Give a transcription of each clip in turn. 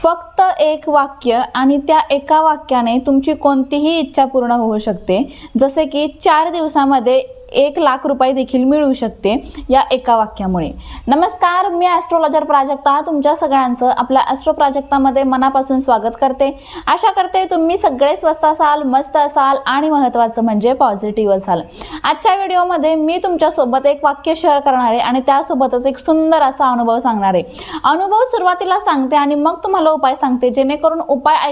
फक्त एक वाक्य आणि त्या एका वाक्याने तुमची कोणतीही इच्छा पूर्ण होऊ शकते. जसे की 4 दिवसामध्ये 1,00,000 रुपये देखील मिळू शकते या एका वाक्यामुळे. नमस्कार, मी ॲस्ट्रोलॉजर प्राजक्ता तुमच्या सगळ्यांचं आपल्या ॲस्ट्रो प्राजक्तामध्ये मनापासून स्वागत करते. आशा करते तुम्ही सगळे स्वस्त असाल, मस्त असाल आणि महत्त्वाचं म्हणजे पॉझिटिव्ह असाल. आजच्या व्हिडिओमध्ये मी तुमच्यासोबत एक वाक्य शेअर करणार आहे आणि त्यासोबतच एक सुंदर असा अनुभव सांगणार आहे. अनुभव सुरुवातीला सांगते आणि मग तुम्हाला उपाय सांगते, जेणेकरून उपाय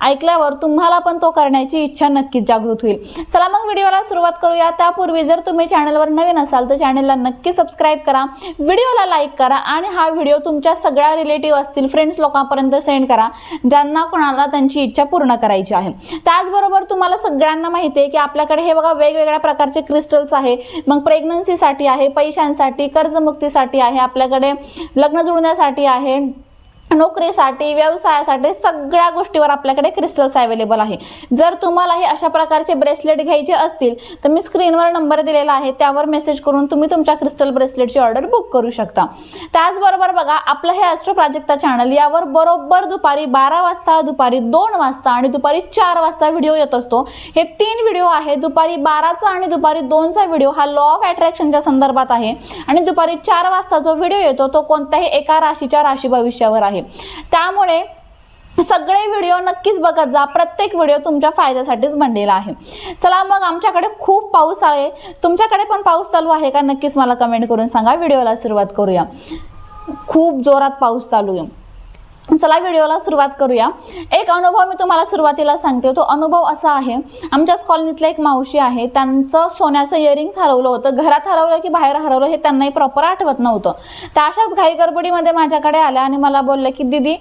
ऐकल्यावर तुम्हाला पण तो करण्याची इच्छा नक्कीच जागृत होईल. चला मग व्हिडिओला सुरुवात करूया. त्यापूर्वी जर तुम्ही चॅनलवर नवीन असाल तर चॅनलला नक्की सबस्क्राइब करा, व्हिडिओला लाईक करा आणि हा व्हिडिओ तुमच्या सगळ्या रिलेटिव्ह असतील, फ्रेंड्स लोकांपर्यंत सेंड करा ज्यांना कोणाला त्यांची इच्छा पूर्ण करायची आहे. त्याचबरोबर तुम्हाला सगळ्यांना माहिती आहे की आपल्याकडे हे बघा वेगवेगळ्या प्रकारचे क्रिस्टल्स आहे. मग प्रेग्नन्सीसाठी आहे, पैशांसाठी, कर्जमुक्तीसाठी आहे, आपल्याकडे लग्न जुळण्यासाठी आहे, नोकरीसाठी, व्यवसायासाठी, सगळ्या गोष्टीवर आपल्याकडे क्रिस्टल्स अवेलेबल आहे. जर तुम्हालाही अशा प्रकारचे ब्रेसलेट घ्यायचे असतील तर मी स्क्रीनवर नंबर दिलेला आहे, त्यावर मेसेज करून तुम्ही तुमच्या क्रिस्टल ब्रेसलेटची ऑर्डर बुक करू शकता. त्याचबरोबर बघा, आपलं हे ॲस्ट्रो प्राजक्ता चॅनल यावर बरोबर दुपारी 12 वाजता, दुपारी 2 वाजता आणि दुपारी 4 वाजता व्हिडिओ येत असतो. हे 3 व्हिडिओ आहे. दुपारी 12चा आणि दुपारी 2चा व्हिडिओ हा लॉ ऑफ अट्रॅक्शनच्या संदर्भात आहे आणि दुपारी 4 वाजता जो व्हिडिओ येतो तो कोणत्याही एका राशीच्या राशी भविष्यावर आहे. त्यामुळे सगळे व्हिडिओ नक्कीच बघत जा. प्रत्येक व्हिडिओ तुमच्या फायद्यासाठीच बनलेला आहे. चला मग, आमच्याकडे खूप पाऊस आहे. तुमच्याकडे पण पाऊस चालू आहे का नक्कीच मला कमेंट करून सांगा. व्हिडिओला सुरुवात करूया. खूप जोरात पाऊस चालू आहे. चला व्हिडिओला सुरुवात करूया. एक अनुभव मी तुम्हाला सुरुवातीला सांगते. तो अनुभव असा आहे, आमच्याच कॉलनीतल्या एक मावशी आहे, त्यांचं सोन्याचं इयरिंग्स हरवलं होतं. घरात हरवलं की बाहेर हरवलं हे त्यांनाही प्रॉपर आठवत नव्हतं. त्या अशाच घाई गडबडीमध्ये माझ्याकडे आल्या आणि मला बोलल्या की दीदी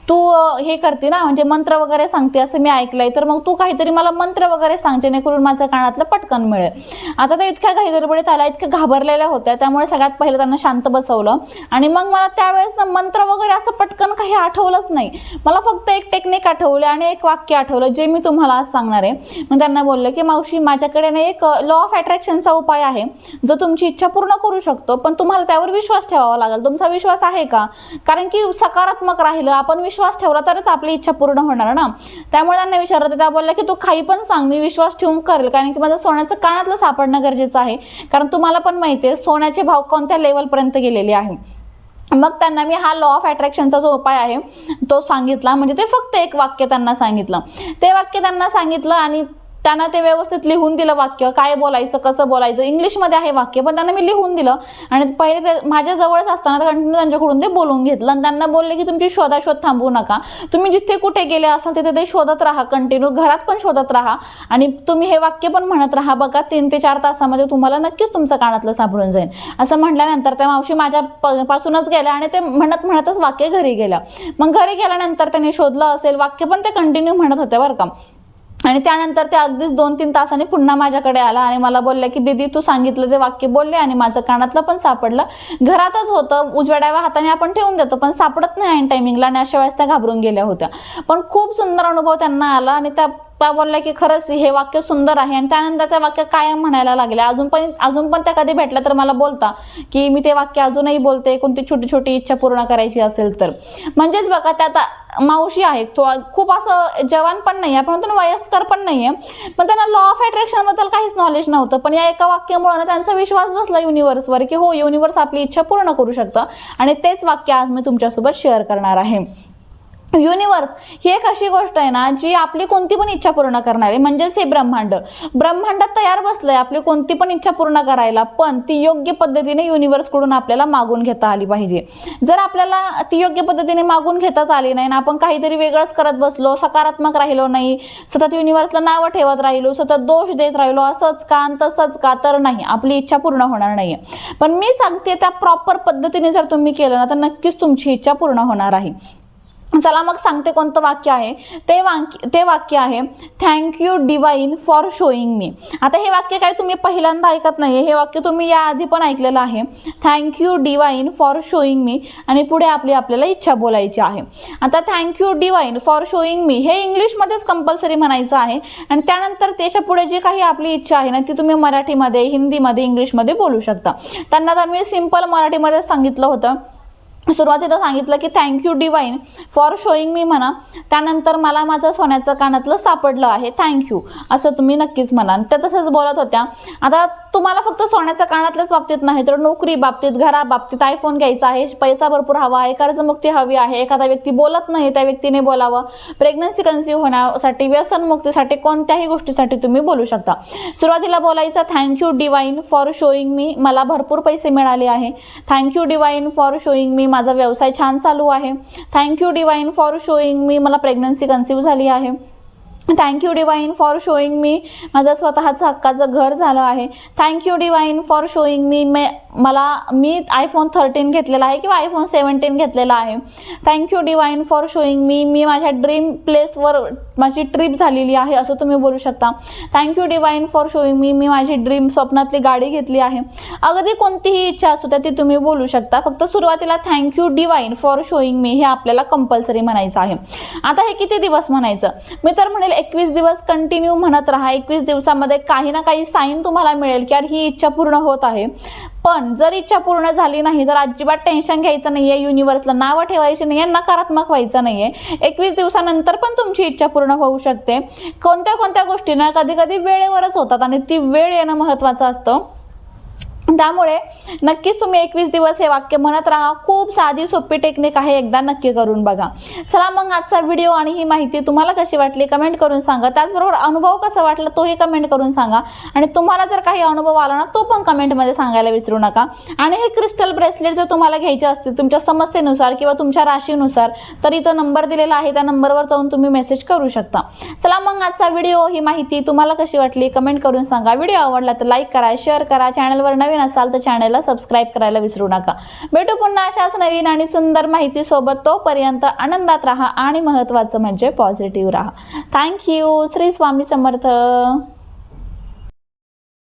तू हे करते ना, म्हणजे मंत्र वगैरे सांगते असं मी ऐकलंय, तर मग तू काहीतरी मला मंत्र वगैरे सांग जेणेकरून माझं कानातलं पटकन मिळेल. आता त्या इतक्या घाई गडबडीत आल्या, इतक्या घाबरलेल्या होत्या, त्यामुळे सगळ्यात पहिलं त्यांना शांत बसवलं आणि मग मला त्यावेळेस ना मंत्र वगैरे असं पटकन काही आठवलंच नाही. मला फक्त एक टेक्निक आठवली आणि एक वाक्य आठवलं जे मी तुम्हाला आज सांगणार आहे. मग त्यांना बोलले की मावशी, माझ्याकडे ना एक लॉ ऑफ अट्रॅक्शनचा उपाय आहे जो तुमची इच्छा पूर्ण करू शकतो, पण तुम्हाला त्यावर विश्वास ठेवावा लागेल. तुमचा विश्वास आहे का? कारण की सकारात्मक राहिलं, आपण विश्वास ठेवला तरच आपली इच्छा पूर्ण होणार ना. त्यामुळे त्यांना विचारलं, त्या बोलल्या की तू काही पण सांग, मी विश्वास ठेवून करेल, कारण की माझं सोन्याचं कानातलं सापडणं गरजेचं आहे. कारण तुम्हाला पण माहिती आहे सोन्याचे भाव कोणत्या लेवलपर्यंत गेलेले आहे. मग त्यांना मी हा लॉ ऑफ अट्रॅक्शनचा जो उपाय आहे तो सांगितला. म्हणजे ते फक्त एक वाक्य त्यांना सांगितलं. ते वाक्य त्यांना सांगितलं आणि त्यांना ते व्यवस्थित लिहून दिलं. वाक्य काय बोलायचं, कसं बोलायचं, इंग्लिशमध्ये आहे वाक्य, पण त्यांना मी लिहून दिलं आणि पहिले ते माझ्या जवळच असताना कंटिन्यू त्यांच्याकडून ते बोलून घेतलं आणि त्यांना बोलले की तुमची शोधाशोध थांबवू नका. तुम्ही जिथे कुठे गेले असाल तिथे ते शोधत राहा, कंटिन्यू घरात पण शोधत राहा आणि तुम्ही हे वाक्य पण म्हणत राहा. बघा 3 ते 4 तासामध्ये तुम्हाला नक्कीच तुमचं कानातलं सापडून जाईल. असं म्हटल्यानंतर त्या मावशी माझ्या पासूनच गेल्या आणि ते म्हणतच वाक्य घरी गेल्या. मग घरी गेल्यानंतर त्यांनी शोधलं असेल वाक्य, पण ते कंटिन्यू म्हणत होते बरं का. आणि त्यानंतर ते अगदीच 2-3 तासांनी पुन्हा माझ्याकडे आला आणि मला बोलले की दीदी तू सांगितलं ते वाक्य बोलले आणि माझं कानातलं पण सापडलं. घरातच होतं, उजव्या डाव्या हाताने आपण ठेवून देतो पण सापडत नाही ऐन टायमिंगला, आणि अशा वेळेस त्या घाबरून गेल्या होत्या. पण खूप सुंदर अनुभव त्यांना आला आणि त्या बोलल्या की खरंच हे वाक्य सुंदर आहे. आणि त्यानंतर त्या वाक्य कायम म्हणायला लागल्या. अजून पण त्या कधी भेटल्या तर मला बोलता की मी ते वाक्य अजूनही बोलते, कोणती छोटी छोटी इच्छा पूर्ण करायची असेल तर. म्हणजेच बघा, त्या मावशी आहेत, खूप असं जवान पण नाही, आपण म्हणतो वयस्कर पण नाहीये, पण त्यांना लॉ ऑफ अट्रॅक्शन बद्दल काहीच नॉलेज नव्हतं. पण या एका वाक्यामुळे त्यांचा विश्वास बसला युनिव्हर्सवर की हो, युनिव्हर्स आपली इच्छा पूर्ण करू शकतं. आणि तेच वाक्य आज मी तुमच्यासोबत शेअर करणार आहे. युनिव्हर्स ही एक अशी गोष्ट आहे ना जी आपली कोणती पण इच्छा पूर्ण करणार आहे. म्हणजेच हे ब्रह्मांडात तयार बसलंय आपली कोणती पण इच्छा पूर्ण करायला, पण ती योग्य पद्धतीने युनिव्हर्स कडून आपल्याला मागून घेता आली पाहिजे. जर आपल्याला ती योग्य पद्धतीने मागून घेताच आली नाही ना, आपण काहीतरी वेगळंच करत बसलो, सकारात्मक राहिलो नाही, सतत युनिव्हर्सला नावं ठेवत राहिलो, सतत दोष देत राहिलो, असंच का तसंच का, तर नाही, आपली इच्छा पूर्ण होणार नाहीये. पण मी सांगते त्या प्रॉपर पद्धतीने जर तुम्ही केलं ना तर नक्कीच तुमची इच्छा पूर्ण होणार आहे. चला मग सांगते कोणतं वाक्य आहे ते वाक्य आहे थँक्यू डिवाइन फॉर शोईंग मी. आता हे वाक्य काय तुम्ही पहिल्यांदा ऐकत नाहीये, हे वाक्य तुम्ही याआधी पण ऐकलेलं आहे. थँक्यू डिवाइन फॉर शोईंग मी आणि पुढे आपल्याला इच्छा बोलायची आहे. आता थँक्यू डिवाइन फॉर शोईंग मी हे इंग्लिशमध्येच कंपल्सरी म्हणायचं आहे आणि त्यानंतर त्याच्या पुढे जी काही आपली इच्छा आहे ना ती तुम्ही मराठीमध्ये, हिंदीमध्ये, इंग्लिशमध्ये बोलू शकता. त्यांना तर मी सिंपल मराठीमध्ये सांगितलं होतं सुरुवातीला सांगितलं की थँक्यू डिवाइन फॉर शोईंग मी म्हणा, त्यानंतर मला माझं सोन्याचं कानातलं सापडलं आहे, थँक्यू असं तुम्ही नक्कीच म्हणा. त्या तसंच बोलत होत्या. आता तुम्हाला फक्त सोन्याच्या कानातल्याच बाबतीत नाही तर नोकरी बाबतीत, घरा बाबतीत, आयफोन घ्यायचा आहे, पैसा भरपूर हवा आहे, कर्जमुक्ती हवी आहे, एखादा व्यक्ती बोलत नाही त्या व्यक्तीने बोलावं, प्रेग्नन्सी कन्सीव्ह होण्यासाठी, व्यसनमुक्तीसाठी, कोणत्याही गोष्टीसाठी तुम्ही बोलू शकता. सुरुवातीला बोलायचं थँक्यू डिवाइन फॉर शोईंग मी, मला भरपूर पैसे मिळाले आहे, थँक्यू डिवाइन फॉर शोईंग मी, माझा व्यवसाय छान चालू आहे, थँक्यू डिवाइन फॉर शोईंग मी, मला प्रेग्नन्सी कन्सीव्ह झाली आहे, थँक्यू डिवाइन फॉर शोईंग मी, माझं स्वतःचं हक्काचं घर झालं आहे, thank you divine for showing me, me iPhone 13 घेतलेला आहे किंवा आयफोन 17 घेतलेला आहे, थँक्यू डिवाइन फॉर शोईंग मी माझ्या ड्रीम प्लेसवर माझी ट्रिप झालेली आहे असं तुम्ही बोलू शकता. थँक्यू डिवाइन फॉर शोईंग मी माझी ड्रीम स्वप्नातली गाडी घेतली आहे. अगदी कोणतीही इच्छा असू त्या ती तुम्ही बोलू शकता. फक्त सुरुवातीला थँक्यू डिवाइन फॉर शोईंग मी हे आपल्याला कंपल्सरी म्हणायचं आहे. आता हे किती दिवस म्हणायचं? मी तर म्हणेल 21 दिवस कंटिन्यू म्हणत राहा. 21 दिवसामध्ये काही ना काही साईन तुम्हाला मिळेल की यार ही इच्छा पूर्ण होत आहे. पण जर इच्छा पूर्ण झाली नाही तर अजिबात टेन्शन घ्यायचं नाहीये, युनिव्हर्सला नावं ठेवायची नाहीये, नकारात्मक व्हायचं नाहीये. 21 दिवसानंतर पण तुमची इच्छा पूर्ण होऊ शकते. कोणत्या कोणत्या गोष्टींना कधी कधी वेळेवरच होतात आणि ती वेळ येणं महत्त्वाचं असतं. त्यामुळे नक्कीच तुम्ही 21 दिवस हे वाक्य म्हणत राहा. खूप साधी सोपी टेक्निक आहे, एकदा नक्की करून बघा. चला मग आजचा व्हिडिओ आणि ही माहिती तुम्हाला कशी वाटली कमेंट करून सांगा. त्याचबरोबर अनुभव कसा वाटला तोही कमेंट करून सांगा. आणि तुम्हाला जर काही अनुभव आला ना तो पण कमेंटमध्ये सांगायला विसरू नका. आणि हे क्रिस्टल ब्रेसलेट जर तुम्हाला घ्यायचे असतील तुमच्या समस्येनुसार किंवा तुमच्या राशीनुसार तर इथं नंबर दिलेला आहे, त्या नंबरवर जाऊन तुम्ही मेसेज करू शकता. चला मग आजचा व्हिडिओ ही माहिती तुम्हाला कशी वाटली कमेंट करून सांगा. व्हिडिओ आवडला तर लाईक करा, शेअर करा. चॅनलवर नवीन असाल तर चॅनलला सबस्क्राईब करायला विसरू नका. भेटू पुन्हा अशाच नवीन आणि सुंदर माहिती सोबत. तोपर्यंत आनंदात राहा आणि महत्त्वाचं म्हणजे पॉझिटिव्ह राहा. थँक्यू. श्री स्वामी समर्थ.